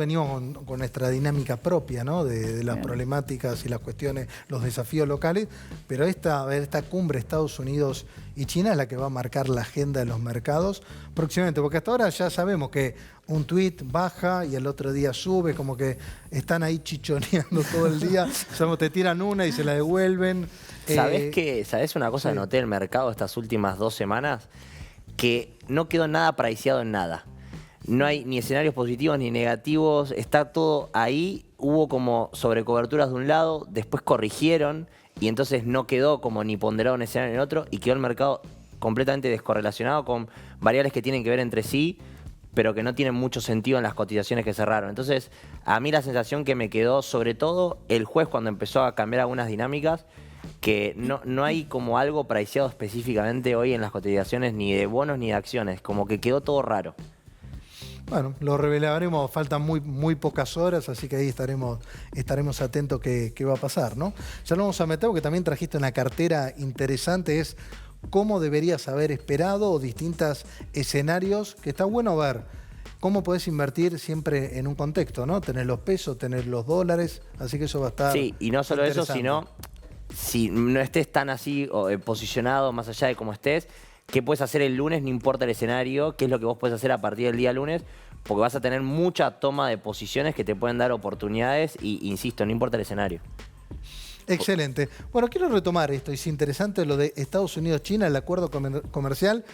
venimos con nuestra dinámica propia, ¿no? De las problemáticas y las cuestiones, los desafíos locales, pero esta cumbre Estados Unidos y China es la que va a marcar la agenda de los mercados próximamente, porque hasta ahora ya sabemos que un tuit baja y el otro día sube, como que están ahí chichoneando todo el día, te tiran una y se la devuelven. ¿Sabés una cosa que noté en el mercado estas últimas 2 semanas? Que no quedó nada priceado en nada. No hay ni escenarios positivos ni negativos, está todo ahí. Hubo como sobrecoberturas de un lado, después corrigieron y entonces no quedó como ni ponderado un escenario en el otro y quedó el mercado completamente descorrelacionado con variables que tienen que ver entre sí, pero que no tienen mucho sentido en las cotizaciones que cerraron. Entonces, a mí la sensación que me quedó, sobre todo el jueves cuando empezó a cambiar algunas dinámicas, que no hay como algo priceado específicamente hoy en las cotizaciones ni de bonos ni de acciones, como que quedó todo raro. Bueno, lo revelaremos, faltan muy pocas horas, así que ahí estaremos atentos qué va a pasar, ¿no? Ya lo vamos a meter porque también trajiste una cartera interesante, es cómo deberías haber esperado o distintos escenarios, que está bueno ver cómo podés invertir siempre en un contexto, ¿no? Tener los pesos, tener los dólares, así que eso va a estar Sí, y no solo eso, sino si no estés tan así posicionado, más allá de cómo estés, ¿qué puedes hacer el lunes? No importa el escenario, qué es lo que vos puedes hacer a partir del día lunes, porque vas a tener mucha toma de posiciones que te pueden dar oportunidades y, insisto, no importa el escenario. Excelente. Bueno, quiero retomar esto, es interesante lo de Estados Unidos-China, el acuerdo comercial.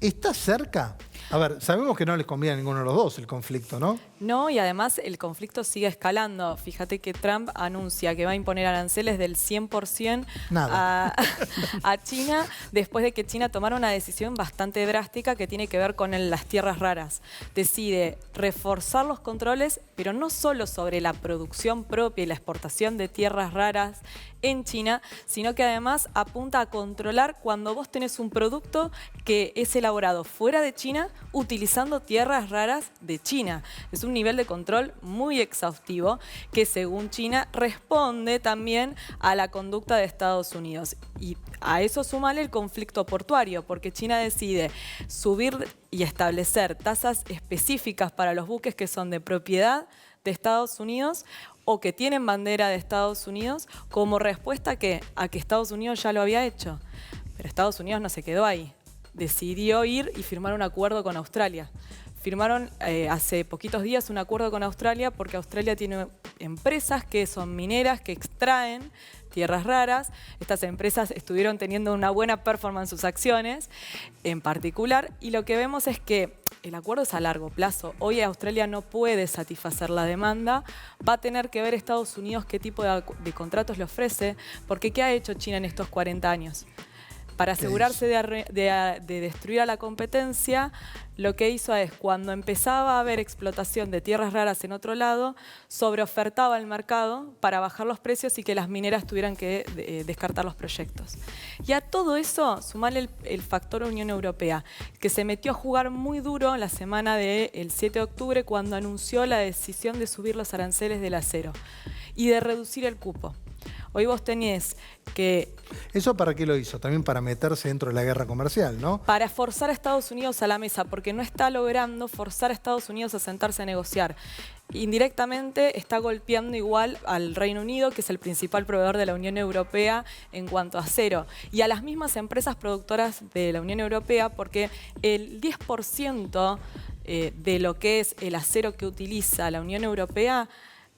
¿Está cerca? A ver, sabemos que no les conviene a ninguno de los dos el conflicto, ¿no? No, y además el conflicto sigue escalando. Fíjate que Trump anuncia que va a imponer aranceles del 100% a China, después de que China tomara una decisión bastante drástica que tiene que ver con las tierras raras. Decide reforzar los controles, pero no solo sobre la producción propia y la exportación de tierras raras en China, sino que además apunta a controlar cuando vos tenés un producto que es elaborado fuera de China utilizando tierras raras de China. Es un nivel de control muy exhaustivo que, según China, responde también a la conducta de Estados Unidos. Y a eso sumale el conflicto portuario, porque China decide subir y establecer tasas específicas para los buques que son de propiedad de Estados Unidos o que tienen bandera de Estados Unidos, como respuesta a que Estados Unidos ya lo había hecho. Pero Estados Unidos no se quedó ahí. Decidió ir y firmar un acuerdo con Australia. Firmaron hace poquitos días un acuerdo con Australia porque Australia tiene empresas que son mineras, que extraen tierras raras. Estas empresas estuvieron teniendo una buena performance en sus acciones en particular, y lo que vemos es que el acuerdo es a largo plazo. Hoy Australia no puede satisfacer la demanda, va a tener que ver Estados Unidos qué tipo de contratos le ofrece, porque ¿qué ha hecho China en estos 40 años? Para asegurarse de destruir a la competencia, lo que hizo es, cuando empezaba a haber explotación de tierras raras en otro lado, sobreofertaba el mercado para bajar los precios y que las mineras tuvieran que descartar los proyectos. Y a todo eso, sumarle el factor Unión Europea, que se metió a jugar muy duro en la semana del 7 de octubre cuando anunció la decisión de subir los aranceles del acero y de reducir el cupo. Hoy vos tenés que... ¿Eso para qué lo hizo? También para meterse dentro de la guerra comercial, ¿no? Para forzar a Estados Unidos a la mesa, porque no está logrando forzar a Estados Unidos a sentarse a negociar. Indirectamente está golpeando igual al Reino Unido, que es el principal proveedor de la Unión Europea en cuanto a acero, y a las mismas empresas productoras de la Unión Europea, porque el 10% de lo que es el acero que utiliza la Unión Europea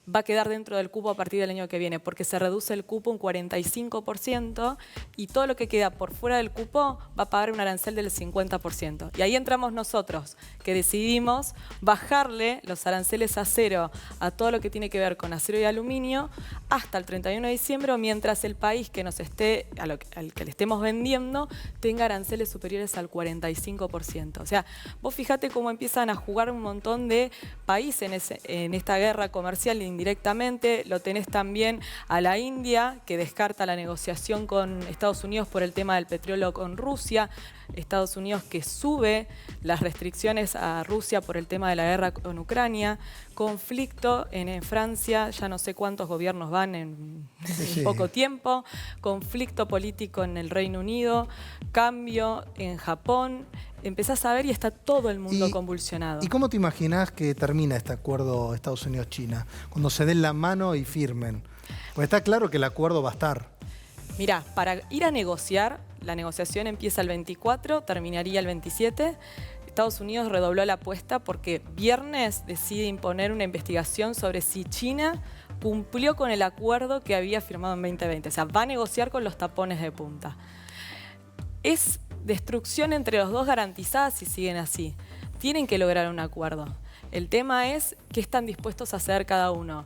va a quedar dentro del cupo a partir del año que viene, porque se reduce el cupo un 45% y todo lo que queda por fuera del cupo va a pagar un arancel del 50%. Y ahí entramos nosotros, que decidimos bajarle los aranceles a cero a todo lo que tiene que ver con acero y aluminio hasta el 31 de diciembre, mientras el país que nos esté, al que le estemos vendiendo tenga aranceles superiores al 45%. O sea, vos fíjate cómo empiezan a jugar un montón de países en esta guerra comercial indirectamente. Lo tenés también a la India, que descarta la negociación con Estados Unidos por el tema del petróleo con Rusia. Estados Unidos que sube las restricciones a Rusia por el tema de la guerra con Ucrania. Conflicto en Francia, ya no sé cuántos gobiernos van en poco tiempo. Conflicto político en el Reino Unido. Cambio en Japón. empezás a ver y está todo el mundo convulsionado. ¿Y cómo te imaginás que termina este acuerdo Estados Unidos-China? Cuando se den la mano y firmen. Pues está claro que el acuerdo va a estar. Mirá, para ir a negociar, la negociación empieza el 24, terminaría el 27. Estados Unidos redobló la apuesta porque viernes decide imponer una investigación sobre si China cumplió con el acuerdo que había firmado en 2020. O sea, va a negociar con los tapones de punta. Es destrucción entre los dos garantizada si siguen así. Tienen que lograr un acuerdo. El tema es qué están dispuestos a hacer cada uno.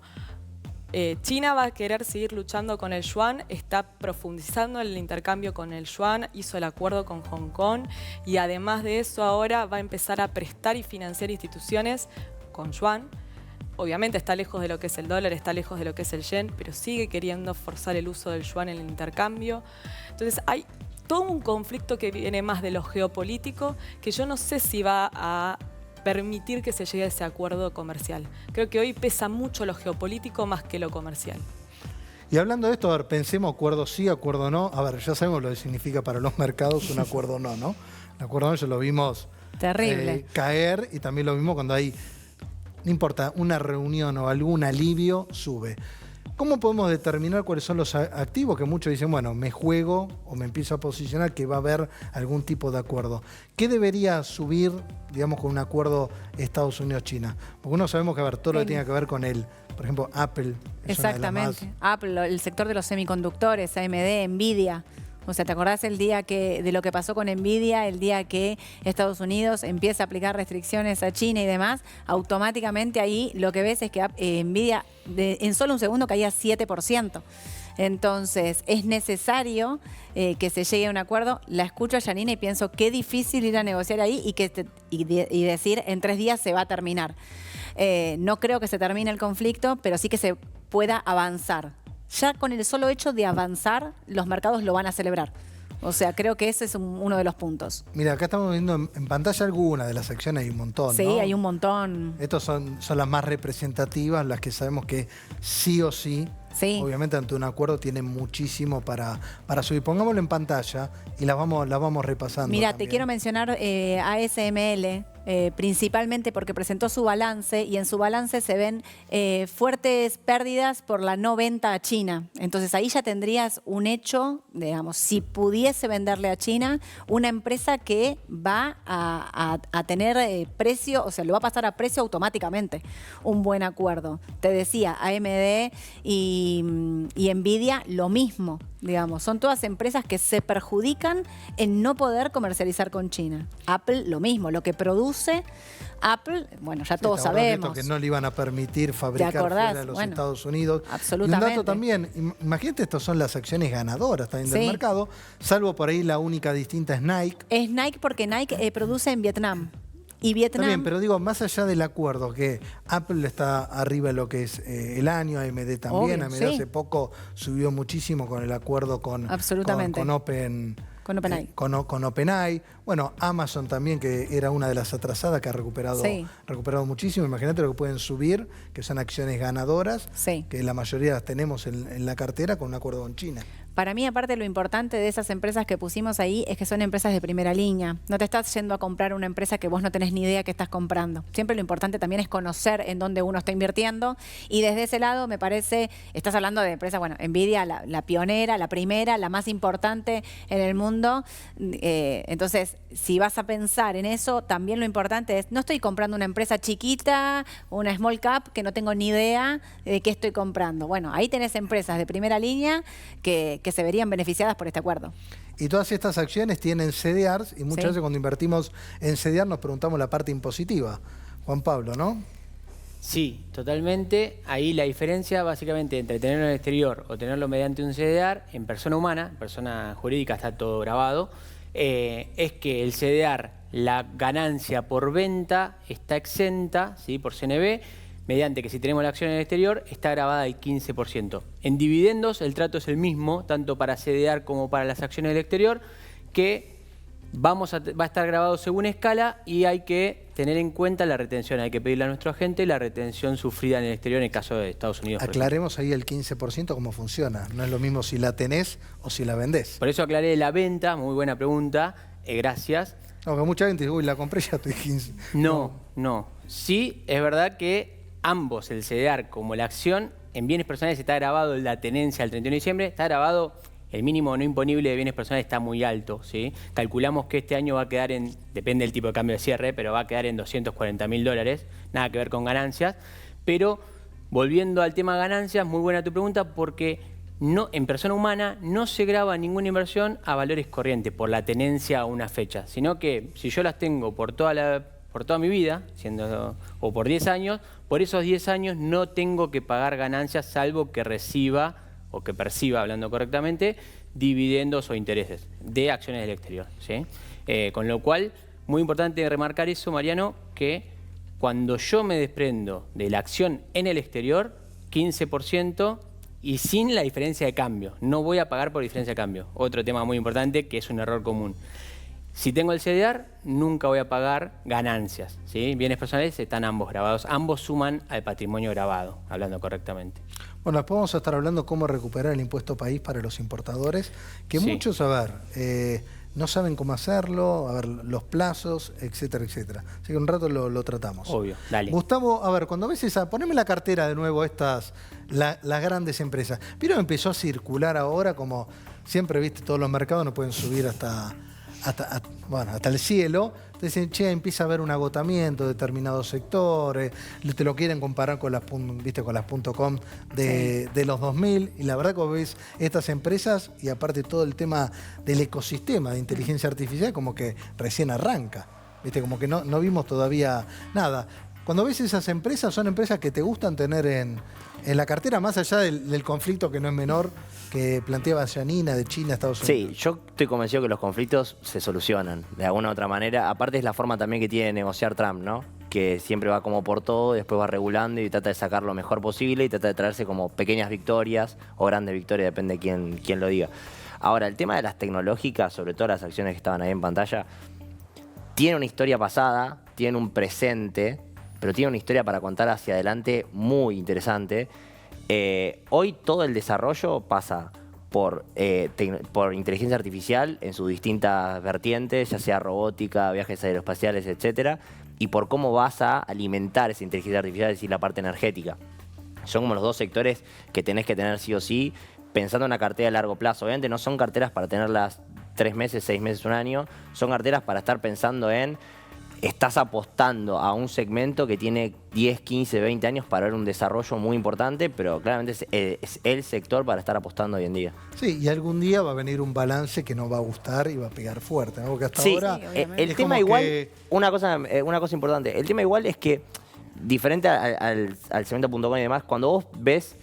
China va a querer seguir luchando con el yuan, está profundizando el intercambio con el yuan, hizo el acuerdo con Hong Kong y además de eso ahora va a empezar a prestar y financiar instituciones con yuan. Obviamente está lejos de lo que es el dólar, está lejos de lo que es el yen, pero sigue queriendo forzar el uso del yuan en el intercambio. Entonces hay todo un conflicto que viene más de lo geopolítico que yo no sé si va a permitir que se llegue a ese acuerdo comercial. Creo que hoy pesa mucho lo geopolítico más que lo comercial. Y hablando de esto, a ver, pensemos acuerdo sí, acuerdo no. A ver, ya sabemos lo que significa para los mercados un acuerdo no, ¿no? El acuerdo no ya lo vimos terrible caer y también lo vimos cuando hay, no importa, una reunión o algún alivio, sube. ¿Cómo podemos determinar cuáles son los activos? Que muchos dicen, bueno, me juego o me empiezo a posicionar que va a haber algún tipo de acuerdo. ¿Qué debería subir, digamos, con un acuerdo Estados Unidos-China? Porque uno sabemos que, a ver, todo lo que tiene que ver con el, por ejemplo, Apple. Exactamente. Apple, el sector de los semiconductores, AMD, Nvidia. O sea, ¿te acordás el día de lo que pasó con Nvidia, el día que Estados Unidos empieza a aplicar restricciones a China y demás? Automáticamente ahí lo que ves es que Nvidia en solo un segundo caía 7%. Entonces, es necesario que se llegue a un acuerdo. La escucho a Janina y pienso qué difícil ir a negociar ahí y decir en 3 días se va a terminar. No creo que se termine el conflicto, pero sí que se pueda avanzar. Ya con el solo hecho de avanzar, los mercados lo van a celebrar. O sea, creo que ese es uno de los puntos. Mira, acá estamos viendo en pantalla algunas de las secciones, hay un montón, sí, ¿no? Hay un montón. Estas son las más representativas, las que sabemos que sí o sí, obviamente ante un acuerdo tienen muchísimo para subir. Pongámoslo en pantalla y las vamos repasando. Mira, también. Te quiero mencionar ASML, principalmente porque presentó su balance y en su balance se ven fuertes pérdidas por la no venta a China. Entonces ahí ya tendrías un hecho, digamos, si pudiese venderle a China, una empresa que va a tener precio, o sea, lo va a pasar a precio automáticamente. Un buen acuerdo. Te decía, AMD y Nvidia lo mismo, digamos. Son todas empresas que se perjudican en no poder comercializar con China. Apple lo mismo, lo que produce Apple, bueno, ya todos sabemos. Que no le iban a permitir fabricar fuera de los Estados Unidos. Absolutamente. Y un dato también, imagínate, estas son las acciones ganadoras también del mercado, salvo por ahí la única distinta es Nike. Es Nike porque Nike produce en Vietnam. Y Vietnam... También, pero digo, más allá del acuerdo, que Apple está arriba de lo que es el año, AMD también. AMD hace poco subió muchísimo con el acuerdo con OpenAI. Bueno, Amazon también, que era una de las atrasadas que ha recuperado muchísimo. Imagínate lo que pueden subir, que son acciones ganadoras, que la mayoría las tenemos en la cartera con un acuerdo con China. Para mí, aparte, lo importante de esas empresas que pusimos ahí es que son empresas de primera línea. No te estás yendo a comprar una empresa que vos no tenés ni idea que estás comprando. Siempre lo importante también es conocer en dónde uno está invirtiendo. Y desde ese lado, me parece, estás hablando de empresas, bueno, Nvidia, la pionera, la primera, la más importante en el mundo. Entonces, si vas a pensar en eso, también lo importante es, no estoy comprando una empresa chiquita, una small cap, que no tengo ni idea de qué estoy comprando. Bueno, ahí tenés empresas de primera línea que se verían beneficiadas por este acuerdo. Y todas estas acciones tienen CDRs y muchas veces cuando invertimos en CDR nos preguntamos la parte impositiva. Juan Pablo, ¿no? Sí, totalmente. Ahí la diferencia básicamente entre tenerlo en el exterior o tenerlo mediante un CDR en persona humana, en persona jurídica está todo grabado, es que el CDR, la ganancia por venta está exenta, ¿sí?, por CNB, mediante que si tenemos la acción en el exterior está grabada el 15%. En dividendos el trato es el mismo, tanto para CDR como para las acciones del exterior, que va a estar grabado según escala y hay que tener en cuenta la retención. Hay que pedirle a nuestro agente la retención sufrida en el exterior en el caso de Estados Unidos. Aclaremos ahí el 15% cómo funciona. No es lo mismo si la tenés o si la vendés. Por eso aclaré la venta, muy buena pregunta, gracias. Aunque mucha gente dice, uy, la compré ya estoy 15. No. Sí, es verdad que ambos, el CDR como la acción, en bienes personales está grabado la tenencia al 31 de diciembre, está grabado el mínimo no imponible de bienes personales está muy alto, ¿sí? Calculamos que este año va a quedar en, depende del tipo de cambio de cierre, pero va a quedar en $240.000, nada que ver con ganancias. Pero volviendo al tema ganancias, muy buena tu pregunta, porque no, en persona humana no se graba ninguna inversión a valores corrientes por la tenencia a una fecha, sino que si yo las tengo por toda mi vida, o por 10 años, por esos 10 años no tengo que pagar ganancias salvo que reciba o que perciba, hablando correctamente, dividendos o intereses de acciones del exterior, ¿sí? Con lo cual, muy importante remarcar eso, Mariano, que cuando yo me desprendo de la acción en el exterior, 15% y sin la diferencia de cambio. No voy a pagar por diferencia de cambio. Otro tema muy importante que es un error común. Si tengo el CDR, nunca voy a pagar ganancias, ¿sí? Bienes personales están ambos grabados. Ambos suman al patrimonio grabado, hablando correctamente. Bueno, después vamos a estar hablando cómo recuperar el impuesto país para los importadores, que Sí. muchos, no saben cómo hacerlo, los plazos, etcétera, etcétera. Así que un rato lo tratamos. Obvio, dale. Gustavo, cuando ves poneme la cartera de nuevo, las grandes empresas. ¿Vieron que empezó a circular ahora? Como siempre, viste, todos los mercados no pueden subir hasta el cielo. Entonces dicen, che, empieza a haber un agotamiento de determinados sectores, te lo quieren comparar con las .com de los 2000, y la verdad que vos ves estas empresas, y aparte todo el tema del ecosistema de inteligencia artificial, como que recién arranca, ¿viste? Como que no vimos todavía nada. Cuando ves esas empresas, son empresas que te gustan tener en la cartera, más allá del conflicto que no es menor, que planteaba Janina de China, Estados Unidos. Sí, yo estoy convencido que los conflictos se solucionan de alguna u otra manera. Aparte es la forma también que tiene de negociar Trump, ¿no? Que siempre va como por todo, después va regulando y trata de sacar lo mejor posible y trata de traerse como pequeñas victorias o grandes victorias, depende de quién lo diga. Ahora, el tema de las tecnológicas, sobre todo las acciones que estaban ahí en pantalla, tiene una historia pasada, tiene un presente, pero tiene una historia para contar hacia adelante muy interesante. Hoy todo el desarrollo pasa por inteligencia artificial en sus distintas vertientes, ya sea robótica, viajes aeroespaciales, etcétera, y por cómo vas a alimentar esa inteligencia artificial, es decir, la parte energética. Son como los dos sectores que tenés que tener sí o sí, pensando en una cartera a largo plazo. Obviamente no son carteras para tenerlas 3 meses, 6 meses, un año, son carteras para estar pensando en estás apostando a un segmento que tiene 10, 15, 20 años para ver un desarrollo muy importante, pero claramente es el sector para estar apostando hoy en día. Sí, y algún día va a venir un balance que nos va a gustar y va a pegar fuerte, ¿no? Porque hasta Sí, ahora el tema igual, una cosa importante, el tema igual es que, diferente al segmento.com y demás, cuando vos ves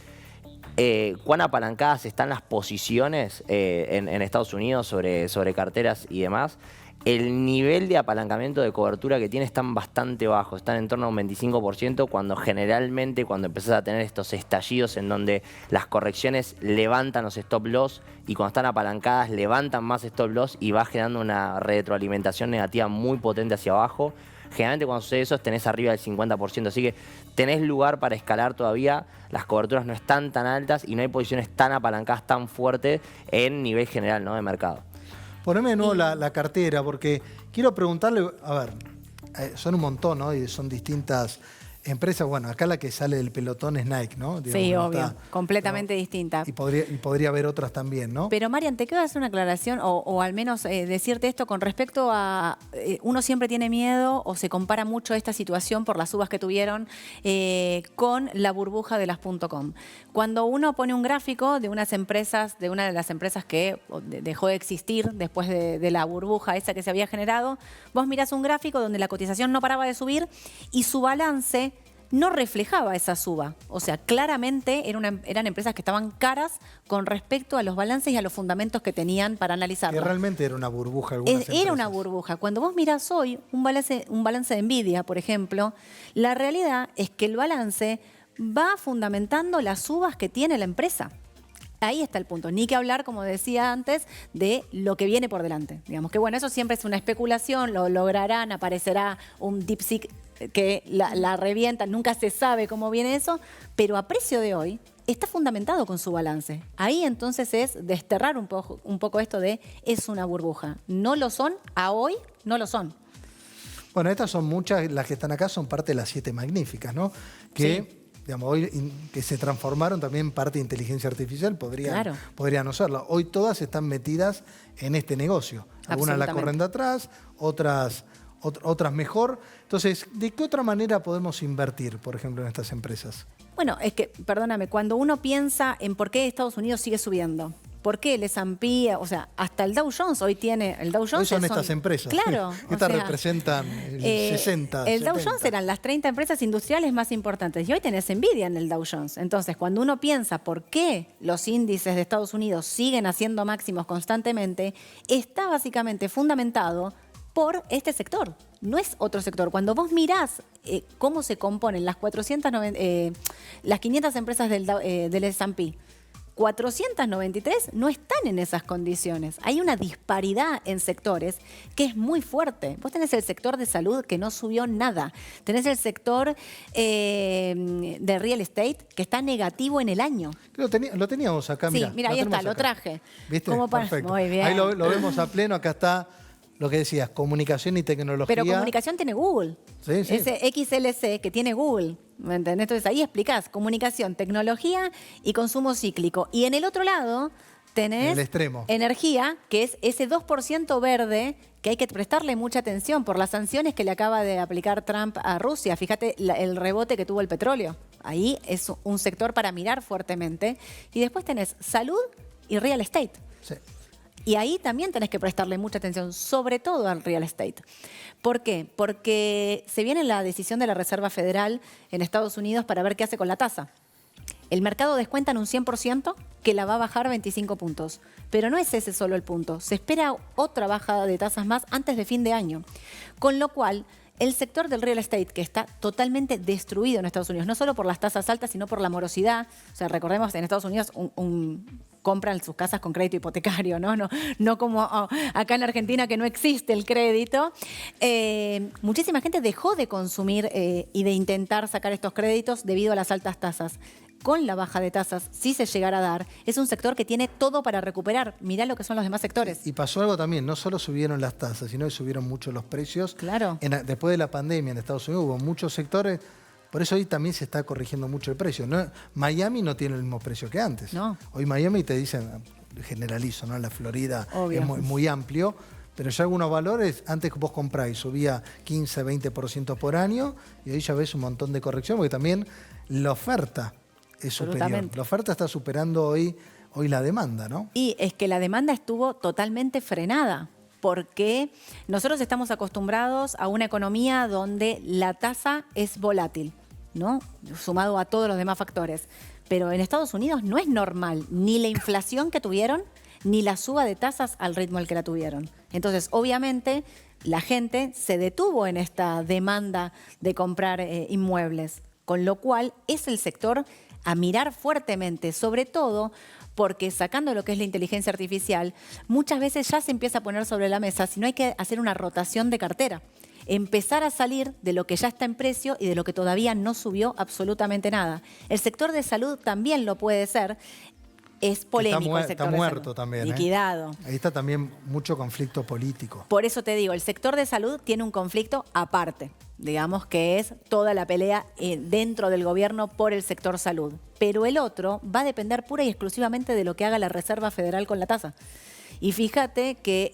cuán apalancadas están las posiciones en Estados Unidos sobre carteras y demás, el nivel de apalancamiento de cobertura que tiene están bastante bajos, están en torno a un 25%, cuando generalmente cuando empezás a tener estos estallidos en donde las correcciones levantan los stop loss y cuando están apalancadas levantan más stop loss y va generando una retroalimentación negativa muy potente hacia abajo. Generalmente cuando sucede eso tenés arriba del 50%, así que tenés lugar para escalar todavía, las coberturas no están tan altas y no hay posiciones tan apalancadas, tan fuertes en nivel general, ¿no?, de mercado. Poneme de nuevo la cartera, porque quiero preguntarle, a ver, son un montón, ¿no? Y son distintas empresas. Bueno, acá la que sale del pelotón es Nike, ¿no? Digamos, sí, obvio, completamente distinta. Y podría haber otras también, ¿no? Pero Marian, te quiero hacer una aclaración o al menos decirte esto con respecto a... uno siempre tiene miedo o se compara mucho esta situación por las subas que tuvieron con la burbuja de las .com. Cuando uno pone un gráfico de una de las empresas que dejó de existir después de la burbuja esa que se había generado, vos mirás un gráfico donde la cotización no paraba de subir y su balance no reflejaba esa suba. O sea, claramente eran empresas que estaban caras con respecto a los balances y a los fundamentos que tenían para analizarlo. Que realmente era una burbuja. Era una burbuja. Cuando vos mirás hoy un balance de Nvidia, por ejemplo, la realidad es que el balance va fundamentando las subas que tiene la empresa. Ahí está el punto. Ni que hablar, como decía antes, de lo que viene por delante. Digamos que, bueno, eso siempre es una especulación, lo lograrán, aparecerá un DeepSeek que la revienta, nunca se sabe cómo viene eso, pero a precio de hoy, está fundamentado con su balance. Ahí entonces es desterrar un poco esto de es una burbuja. No lo son, a hoy no lo son. Bueno, estas son muchas, las que están acá son parte de las 7 magníficas, ¿no? Que, digamos, hoy que se transformaron también parte de inteligencia artificial, podrían no serlo. Hoy todas están metidas en este negocio. Algunas la corren de atrás, otras mejor. Entonces, ¿de qué otra manera podemos invertir, por ejemplo, en estas empresas? Bueno, es que, perdóname, cuando uno piensa en por qué Estados Unidos sigue subiendo, por qué el S&P, o sea, hasta el Dow Jones hoy tiene, el Dow Jones hoy son estas empresas. Claro. Estas representan el 60, El 70. Dow Jones eran las 30 empresas industriales más importantes y hoy tenés Nvidia en el Dow Jones. Entonces, cuando uno piensa por qué los índices de Estados Unidos siguen haciendo máximos constantemente, está básicamente fundamentado por este sector. No es otro sector. Cuando vos mirás cómo se componen las 500 empresas del S&P, 493 no están en esas condiciones. Hay una disparidad en sectores que es muy fuerte. Vos tenés el sector de salud que no subió nada. Tenés el sector de real estate que está negativo en el año. Lo teníamos acá, mira. Sí, mira, ahí está, lo traje. ¿Viste? Perfecto. Muy bien. Ahí lo vemos a pleno, acá está lo que decías, comunicación y tecnología. Pero comunicación tiene Google. Sí. Ese XLC que tiene Google. ¿Me entendés? Entonces ahí explicás comunicación, tecnología y consumo cíclico. Y en el otro lado tenés el extremo. Energía, que es ese 2% verde que hay que prestarle mucha atención por las sanciones que le acaba de aplicar Trump a Rusia. Fíjate el rebote que tuvo el petróleo. Ahí es un sector para mirar fuertemente. Y después tenés salud y real estate. Sí. Y ahí también tenés que prestarle mucha atención, sobre todo al real estate. ¿Por qué? Porque se viene la decisión de la Reserva Federal en Estados Unidos para ver qué hace con la tasa. El mercado descuenta en un 100% que la va a bajar 25 puntos. Pero no es ese solo el punto. Se espera otra bajada de tasas más antes de fin de año. Con lo cual, el sector del real estate, que está totalmente destruido en Estados Unidos, no solo por las tasas altas, sino por la morosidad. O sea, recordemos, en Estados Unidos compran sus casas con crédito hipotecario, ¿no? No como acá en Argentina, que no existe el crédito. Muchísima gente dejó de consumir y de intentar sacar estos créditos debido a las altas tasas. Con la baja de tasas, si se llegara a dar, es un sector que tiene todo para recuperar. Mirá lo que son los demás sectores. Y pasó algo también, no solo subieron las tasas, sino que subieron mucho los precios. Claro. Después de la pandemia en Estados Unidos hubo muchos sectores, por eso hoy también se está corrigiendo mucho el precio. Miami no tiene el mismo precio que antes. No. Hoy Miami te dicen, generalizo, ¿no? La Florida Obvio. Es muy amplio, pero ya algunos valores, antes que vos compráis, subía 15, 20% por año, y hoy ya ves un montón de corrección, porque también la oferta es superior. La oferta está superando hoy la demanda, ¿no? Y es que la demanda estuvo totalmente frenada, porque nosotros estamos acostumbrados a una economía donde la tasa es volátil, ¿no? Sumado a todos los demás factores. Pero en Estados Unidos no es normal ni la inflación que tuvieron, ni la suba de tasas al ritmo al que la tuvieron. Entonces, obviamente, la gente se detuvo en esta demanda de comprar inmuebles, con lo cual es el sector a mirar fuertemente, sobre todo porque sacando lo que es la inteligencia artificial, muchas veces ya se empieza a poner sobre la mesa, si no hay que hacer una rotación de cartera. Empezar a salir de lo que ya está en precio y de lo que todavía no subió absolutamente nada. El sector de salud también lo puede ser. Es polémico el sector está de muerto salud. también. Liquidado. Ahí está también mucho conflicto político. Por eso te digo, el sector de salud tiene un conflicto aparte. Digamos que es toda la pelea dentro del gobierno por el sector salud. Pero el otro va a depender pura y exclusivamente de lo que haga la Reserva Federal con la tasa. Y fíjate que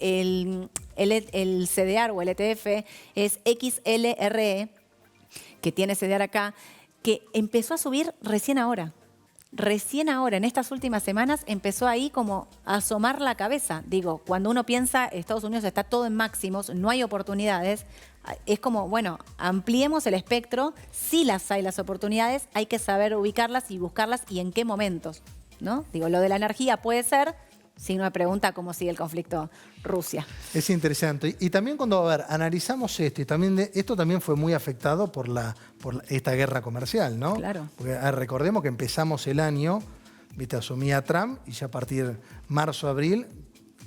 el CDR o el ETF es XLRE, que tiene CDR acá, que empezó a subir recién ahora. Recién ahora, en estas últimas semanas, empezó ahí como a asomar la cabeza. Digo, cuando uno piensa, Estados Unidos está todo en máximos, no hay oportunidades, es como, bueno, ampliemos el espectro, sí las hay las oportunidades, hay que saber ubicarlas y buscarlas y en qué momentos, ¿no? Digo, lo de la energía puede ser, si uno me pregunta cómo sigue el conflicto Rusia. Es interesante. Y también cuando, analizamos esto, y también esto también fue muy afectado por esta guerra comercial, ¿no? Claro. Porque recordemos que empezamos el año, asumía Trump, y ya a partir de marzo, abril,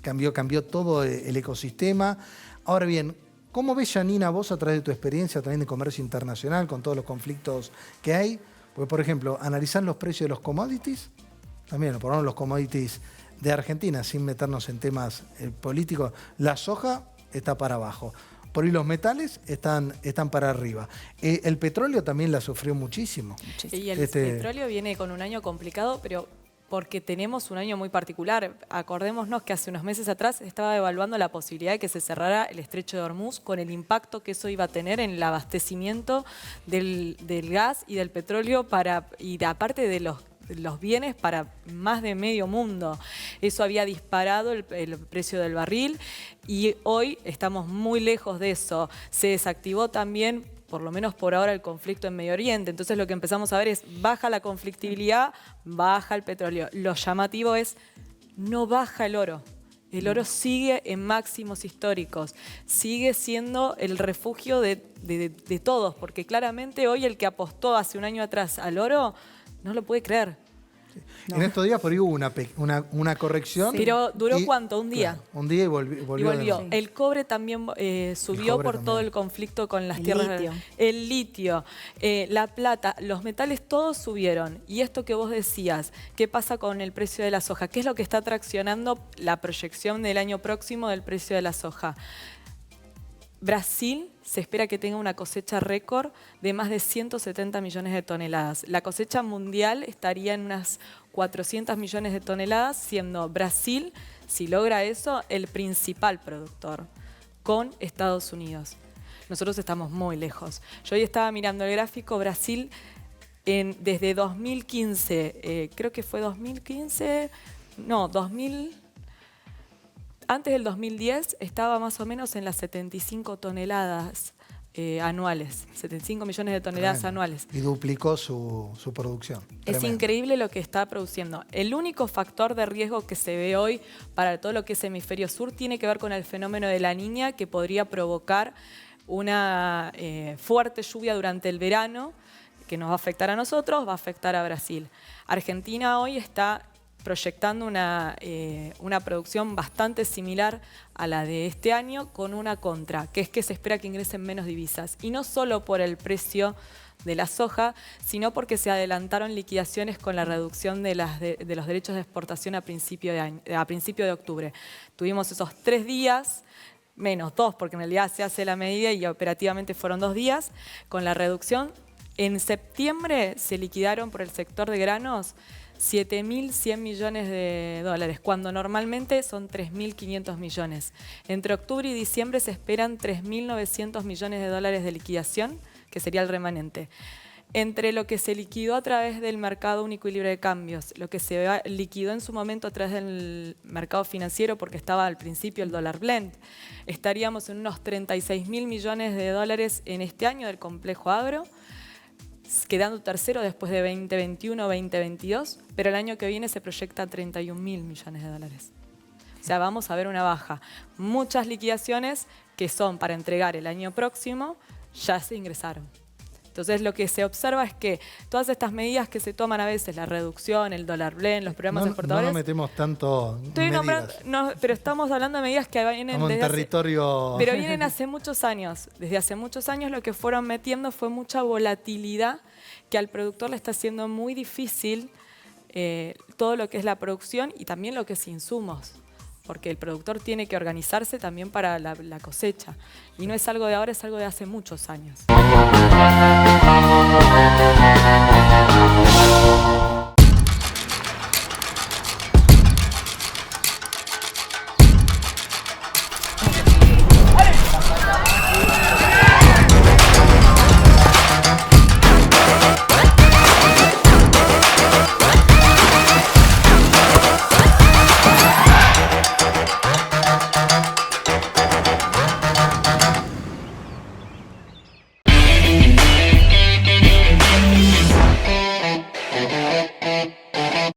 cambió todo el ecosistema. Ahora bien, ¿cómo ves, Janina, vos a través de tu experiencia también de comercio internacional, con todos los conflictos que hay? Porque, por ejemplo, analizan los precios de los commodities, también, por ejemplo, los commodities de Argentina, sin meternos en temas políticos, la soja está para abajo. Por ahí los metales están para arriba. El petróleo también la sufrió muchísimo. Y el petróleo viene con un año complicado, pero porque tenemos un año muy particular. Acordémonos que hace unos meses atrás estaba evaluando la posibilidad de que se cerrara el estrecho de Hormuz con el impacto que eso iba a tener en el abastecimiento del gas y del petróleo y aparte de los bienes para más de medio mundo. Eso había disparado el precio del barril y hoy estamos muy lejos de eso. Se desactivó también, por lo menos por ahora, el conflicto en Medio Oriente. Entonces lo que empezamos a ver es baja la conflictividad, baja el petróleo. Lo llamativo es no baja el oro. El oro sigue en máximos históricos, sigue siendo el refugio de todos, porque claramente hoy el que apostó hace un año atrás al oro no lo puede creer. No. En estos días por ahí hubo una corrección. Sí. Pero ¿duró cuánto? ¿Un día? Claro, un día y volvió. Sí. El cobre también subió por todo el conflicto con las tierras. El litio, la plata, los metales todos subieron. Y esto que vos decías, ¿qué pasa con el precio de la soja? ¿Qué es lo que está traccionando la proyección del año próximo del precio de la soja? Brasil se espera que tenga una cosecha récord de más de 170 millones de toneladas. La cosecha mundial estaría en unas 400 millones de toneladas, siendo Brasil, si logra eso, el principal productor, con Estados Unidos. Nosotros estamos muy lejos. Yo hoy estaba mirando el gráfico, Brasil desde 2015, creo que fue 2015, no, 2000... Antes del 2010 estaba más o menos en las 75 toneladas anuales, 75 millones de toneladas anuales. Y duplicó su producción. Es increíble lo que está produciendo. El único factor de riesgo que se ve hoy para todo lo que es hemisferio sur tiene que ver con el fenómeno de la Niña, que podría provocar una fuerte lluvia durante el verano, que nos va a afectar a nosotros, va a afectar a Brasil. Argentina hoy está proyectando una producción bastante similar a la de este año, con una contra, que es que se espera que ingresen menos divisas. Y no solo por el precio de la soja, sino porque se adelantaron liquidaciones con la reducción de los derechos de exportación a principio de octubre. Tuvimos esos 3 días, menos 2, porque en realidad se hace la medida y operativamente fueron 2 días, con la reducción. En septiembre se liquidaron por el sector de granos 7.100 millones de dólares, cuando normalmente son 3.500 millones. Entre octubre y diciembre se esperan 3.900 millones de dólares de liquidación, que sería el remanente. Entre lo que se liquidó a través del mercado único y libre de cambios, lo que se liquidó en su momento a través del mercado financiero, porque estaba al principio el dólar blend, estaríamos en unos 36.000 millones de dólares en este año del complejo agro, quedando tercero después de 2021-2022, pero el año que viene se proyecta 31.000 millones de dólares. O sea, vamos a ver una baja. Muchas liquidaciones que son para entregar el año próximo ya se ingresaron. Entonces lo que se observa es que todas estas medidas que se toman a veces, la reducción, el dólar blend, los programas exportadores... No nos metemos tanto medidas. Pero estamos hablando de medidas que vienen desde territorio... Pero vienen hace muchos años. Desde hace muchos años lo que fueron metiendo fue mucha volatilidad que al productor le está haciendo muy difícil todo lo que es la producción y también lo que es insumos. Porque el productor tiene que organizarse también para la cosecha. Y no es algo de ahora, es algo de hace muchos años.